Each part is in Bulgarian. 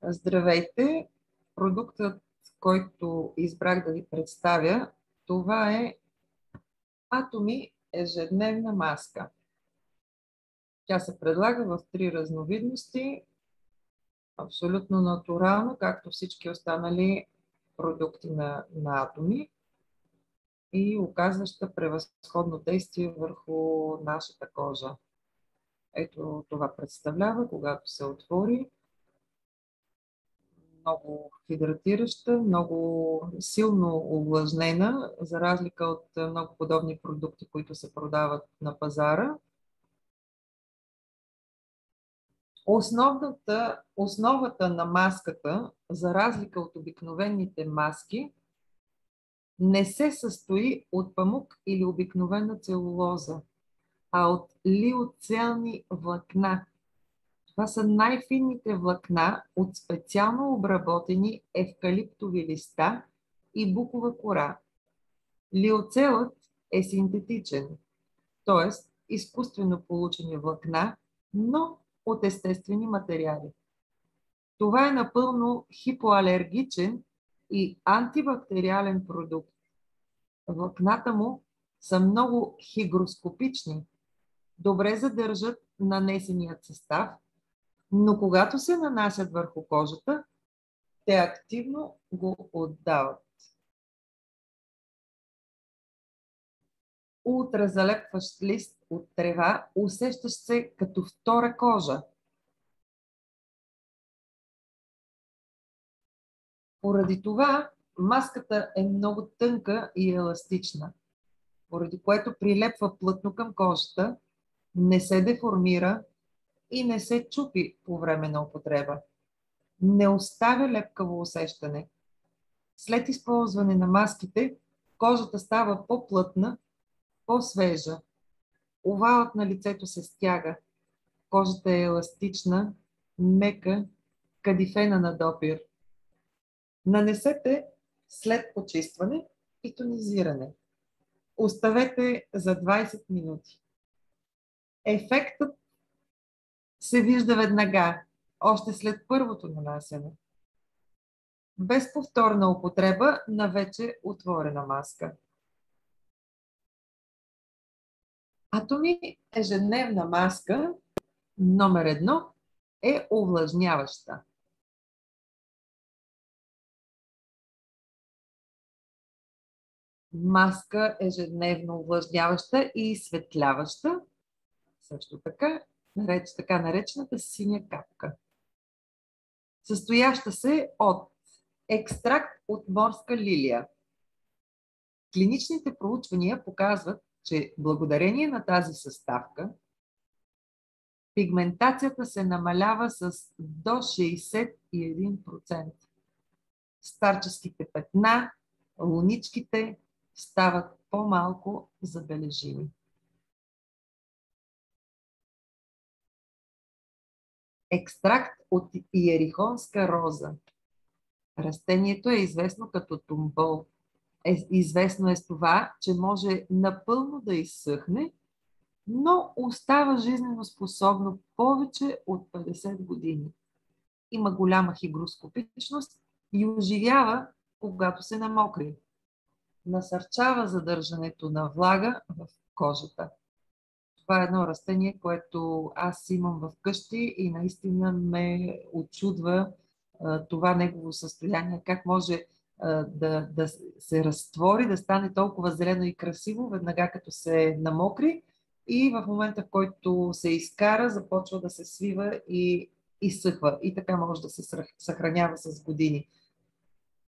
Здравейте! Продуктът, който избрах да ви представя, това е Atomy ежедневна маска. Тя се предлага в 3 разновидности, абсолютно натурално, както всички останали продукти на Atomy и оказваща превъзходно действие върху нашата кожа. Ето това представлява, когато се отвори. Много хидратираща, много силно увлажнена, за разлика от много подобни продукти, които се продават на пазара. Основата на маската, за разлика от обикновените маски, не се състои от памук или обикновена целулоза, а от лиоцелни влакна. Това са най-финните влакна от специално обработени евкалиптови листа и букова кора. Лиоцелът е синтетичен, т.е. изкуствено получени влакна, но от естествени материали. Това е напълно хипоалергичен и антибактериален продукт. Влакната му са много хигроскопични, добре задържат нанесеният състав, но когато се нанасят върху кожата, те активно го отдават. Ултразалепващ лист от трева, усещащ се като втора кожа. Поради това маската е много тънка и еластична, поради което прилепва плътно към кожата, не се деформира и не се чупи по време на употреба. Не оставя лепкаво усещане. След използване на маските, кожата става по-плътна, по-свежа. Овалът на лицето се стяга. Кожата е еластична, мека, кадифена на допир. Нанесете след почистване и тонизиране. Оставете за 20 минути. Ефектът се вижда веднага, още след първото нанасяне. Без повторна употреба на вече отворена маска. Atomy ежедневна маска номер 1 е увлажняваща. Маска ежедневно увлажняваща и изсветляваща, също така наречената синя капка, състояща се от екстракт от морска лилия. Клиничните проучвания показват, че благодарение на тази съставка пигментацията се намалява с до 61%. Старческите петна, луничките стават по-малко забележими. Екстракт от иерихонска роза. Растението е известно като тумбол. Известно е с това, че може напълно да изсъхне, но остава жизнено способно повече от 50 години. Има голяма хигроскопичност и оживява, когато се намокри. Насърчава задържането на влага в кожата. Това е едно растение, което аз имам в къщи и наистина ме очудва това негово състояние. Как може да се разтвори, да стане толкова зелено и красиво, веднага като се намокри и в момента, в който се изкара, започва да се свива и изсъхва. И така може да се съхранява с години.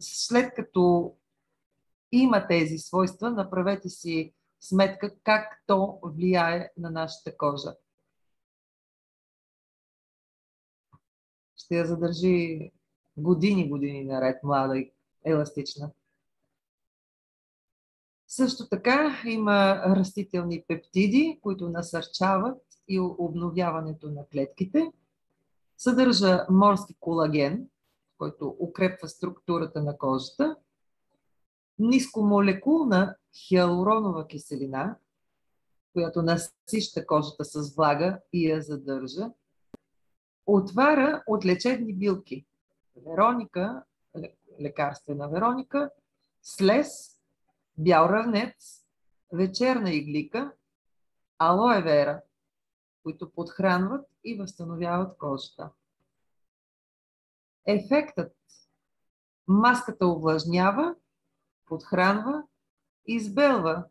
След като има тези свойства, направете си сметка как то влияе на нашата кожа. Ще я задържи години наред, млада и еластична. Също така има растителни пептиди, които насърчават и обновяването на клетките. Съдържа морски колаген, който укрепва структурата на кожата. Нискомолекулна хиалуронова киселина, която насища кожата с влага и я задържа. Отвара от лечебни билки, Вероника, лекарствена Вероника, слез, бял равнец, вечерна иглика, алоe вера, които подхранват и възстановяват кожата. Ефектът: маската увлажнява, подхранва, избелва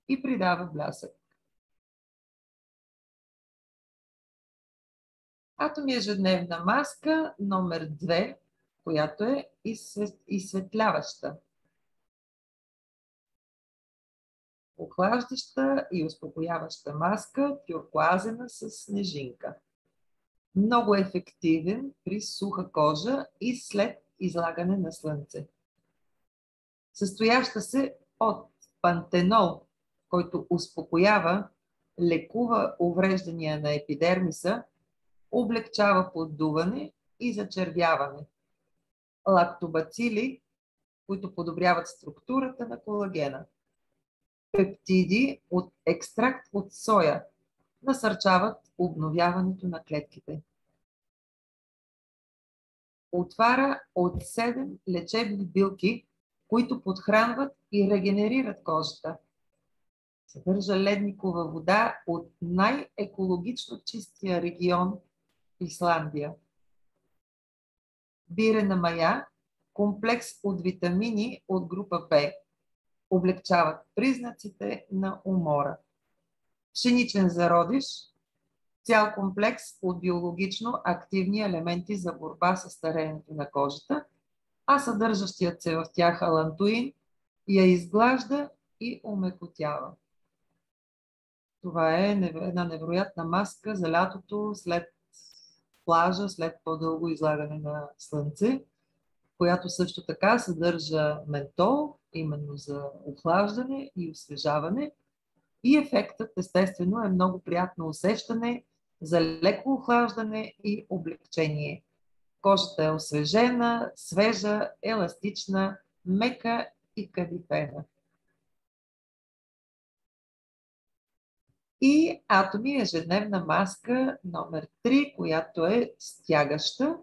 и придава блясък. Атоми ежедневна маска номер 2, която е изсветляваща, охлаждаща и успокояваща маска, тюркоазена с снежинка. Много ефективен при суха кожа и след излагане на слънце. Състояща се от пантенол, който успокоява, лекува увреждания на епидермиса, облегчава поддуване и зачервяване. Лактобацили, които подобряват структурата на колагена. Пептиди от екстракт от соя насърчават обновяването на клетките. Отвара от 7 лечебни билки, които подхранват и регенерират кожата. Съдържа ледникова вода от най-екологично чистия регион Исландия. Бирена мая, комплекс от витамини от група Б, облегчават признаците на умора. Пшеничен зародиш, цял комплекс от биологично активни елементи за борба с стареенето на кожата, а съдържащият се в тях алантуин я изглажда и омекотява. Това е една невероятна маска за лятото, след плажа, след по-дълго излагане на слънце, която също така съдържа ментол, именно за охлаждане и освежаване. И ефектът, естествено, е много приятно усещане за леко охлаждане и облегчение. Кожата е освежена, свежа, еластична, мека и кадифена. И Атоми ежедневна маска номер 3, която е стягаща.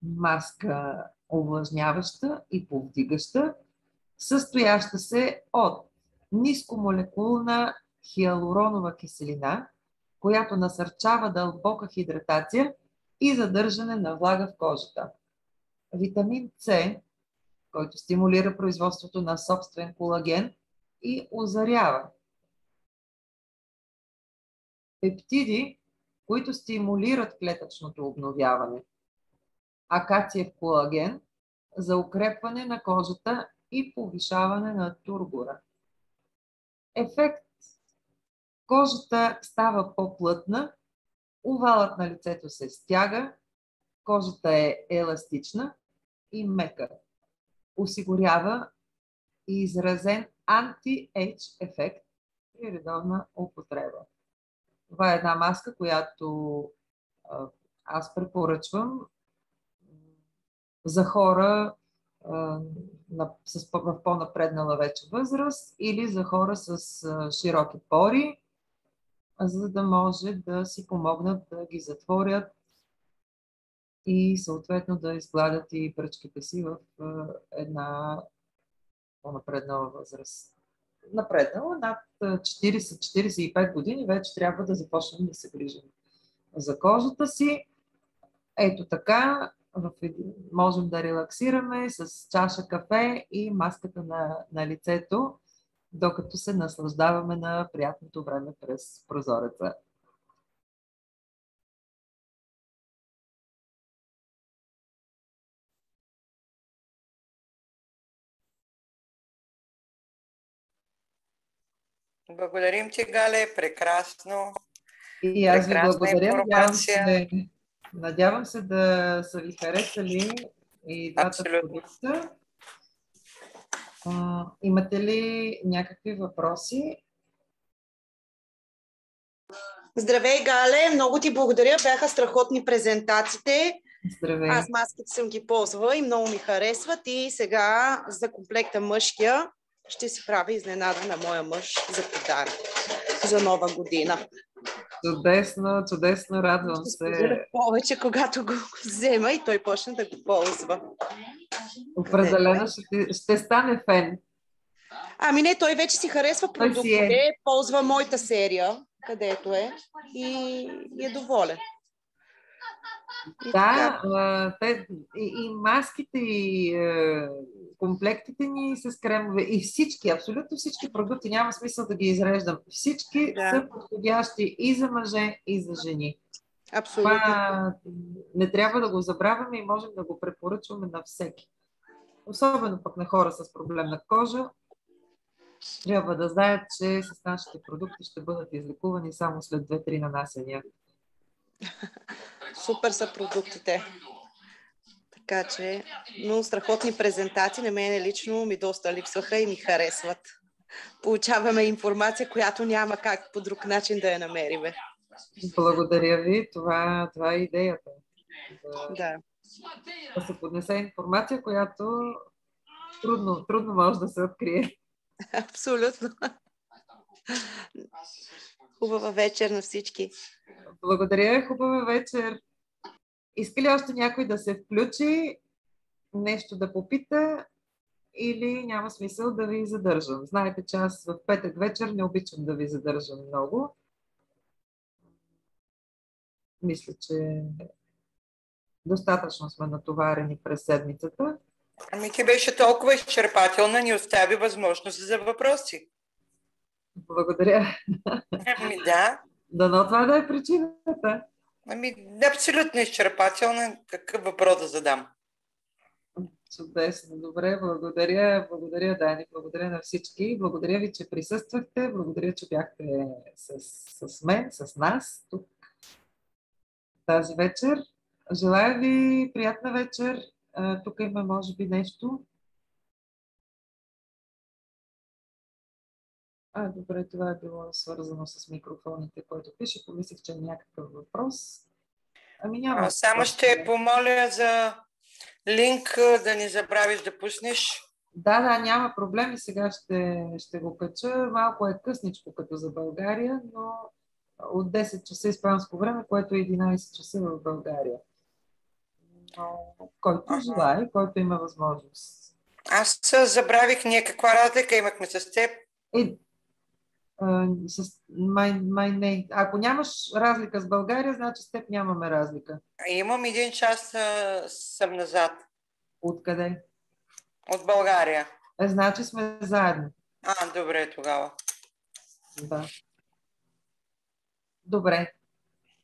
Маска увлажняваща и повдигаща, състояща се от нискомолекулна хиалуронова киселина, която насърчава дълбока хидратация и задържане на влага в кожата. Витамин С, който стимулира производството на собствен колаген и озарява. Пептиди, които стимулират клетъчното обновяване. Акациев колаген за укрепване на кожата и повишаване на тургора. Ефект: кожата става по-плътна, овалът на лицето се стяга, кожата е еластична и мека. Осигурява и изразен анти-ейдж ефект при редовна употреба. Това е една маска, която аз препоръчвам за хора в по-напреднала вече възраст или за хора с широки пори, за да може да си помогнат да ги затворят и съответно да изгладят и пръчките си в една по-напреднала възраст. Напреднала, над 40-45 години вече трябва да започнем да се грижим за кожата си. Ето така можем да релаксираме с чаша кафе и маската на лицето, докато се наслаждаваме на приятното време през прозореца. Благодарим ти, Гале. Прекрасно. И аз ви благодаря. Надявам се да са ви харесали и двата продукта. Имате ли някакви въпроси? Здравей, Гале! Много ти благодаря. Бяха страхотни презентациите. Здравей. Аз маските съм ги ползвала и много ми харесват. И сега за комплекта мъжкия ще си правя изненада на моя мъж за подарък. за нова година. Чудесно, чудесно, радвам Ще се. споделя повече, когато го взема и той почне да го ползва. Определено ще стане фен. Ами не, той вече си харесва Той си продуктите, ползва моята серия, където е и е доволен. И така. Да, и маските, и комплектите ни с кремове, и всички, абсолютно всички продукти, няма смисъл да ги изреждам. Всички са подходящи и за мъже, и за жени. Абсолютно. Това не трябва да го забравяме и можем да го препоръчваме на всеки. Особено пък на хора с проблемна кожа. Трябва да знаят, че с нашите продукти ще бъдат излекувани само след 2-3 нанасения. Супер са продуктите. Така че, но страхотни презентации. На мен лично ми доста липсваха и ми харесват. Получаваме информация, която няма как по друг начин да я намериме. Благодаря ви. Това е идеята. Да. Да се поднесе информация, която трудно може да се открие. Абсолютно. Хубава вечер на всички. Благодаря, хубава вечер. Иска ли още някой да се включи, нещо да попита или няма смисъл да ви задържам? Знаете, че аз в петък вечер не обичам да ви задържам много. Мисля, че достатъчно сме натоварени през седмицата. Ами ти беше толкова изчерпателна, ни остави възможност за въпроси. Благодаря. Ами да. Дано това да е причината. Ами абсолютно изчерпателна. Какъв въпрос да задам? Чудесно. Добре, благодаря. Благодаря, Дани. Благодаря на всички. Благодаря ви, че присъствахте. Благодаря, че бяхте с мен, с нас тук тази вечер. Желая ви приятна вечер. Тук има, може би, нещо. Добре, това е било свързано с микрофоните, който пише. Помислих, че е някакъв въпрос. Ами няма. Само ще помоля за линк да не забравиш да пуснеш. Да, няма проблеми. Сега ще го кача. Малко е късничко като за България, но от 10 часа испанско време, което е 11 часа в България. Но който желае, който има възможност. Аз забравих ние каква разлика имахме с теб. Не. Ако нямаш разлика с България, значи с теб нямаме разлика. Имам 1 час съм назад. Откъде? От България. Значи сме заедно. Добре тогава. Да. Добре.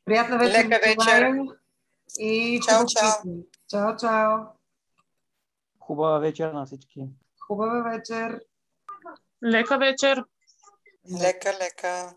Приятна вечер. Лека вечер. И чао, чао. Чао, чао. Хубава вечер на всички. Хубава вечер. Лека вечер. Лека.